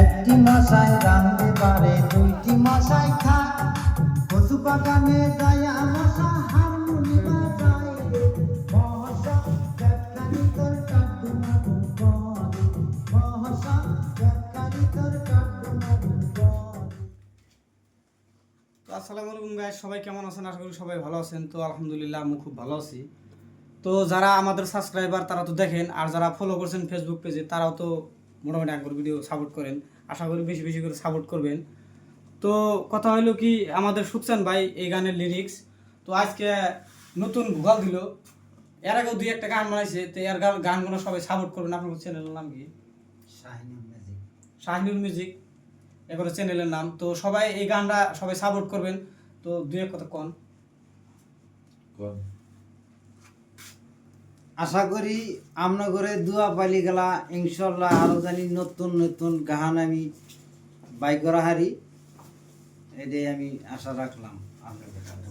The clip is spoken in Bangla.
একটি মশাই রাঁধতে পারে, দুইটি মশাই খায়। কচু বাগানে যায় মশা হারমোনি বাজায় রে। মশা পেটকানি তোর টাড্ডু মাড্ডু করে, মশা পেটকানি তোর টাড্ডু মাড্ডু করে। তো আসসালামু আলাইকুম গাইস, সবাই কেমন আছেন? আশা করি সবাই ভালো আছেন। তো আলহামদুলিল্লাহ আমি খুব ভালো আছি। তো যারা আমাদের সাবস্ক্রাইবার তারা তো দেখেন, আর যারা ফলো করছেন ফেসবুক পেজে তারাও তো মোটামুটি একবার ভিডিও সাপোর্ট করেন। আশা করি বেশি বেশি করে সাপোর্ট করবেন। তো কথা হলো কি, আমাদের সুকসান ভাই এই গানের লিরিক্স তো আজকে নতুন ভোকাল দিল। এর আগেও দুই একটা গান বানাইছে, তো এর গানগুলো সবাই সাপোর্ট করবেন। আপনার চ্যানেলের নাম কি? শাহিনুর ম্যাজিক। শাহিনুর মিউজিক এবারে চ্যানেলের নাম। তো সবাই এই গানটা সবাই সাপোর্ট করবেন। তো দুই এক কথা কন। আশা করি আমরা করে দুয়া পালি গেলা ইনশাল্লাহ আরো জানি নতুন নতুন গান আমি বাই করা হারি, এটাই আমি আশা রাখলাম আপনাদের কাছে।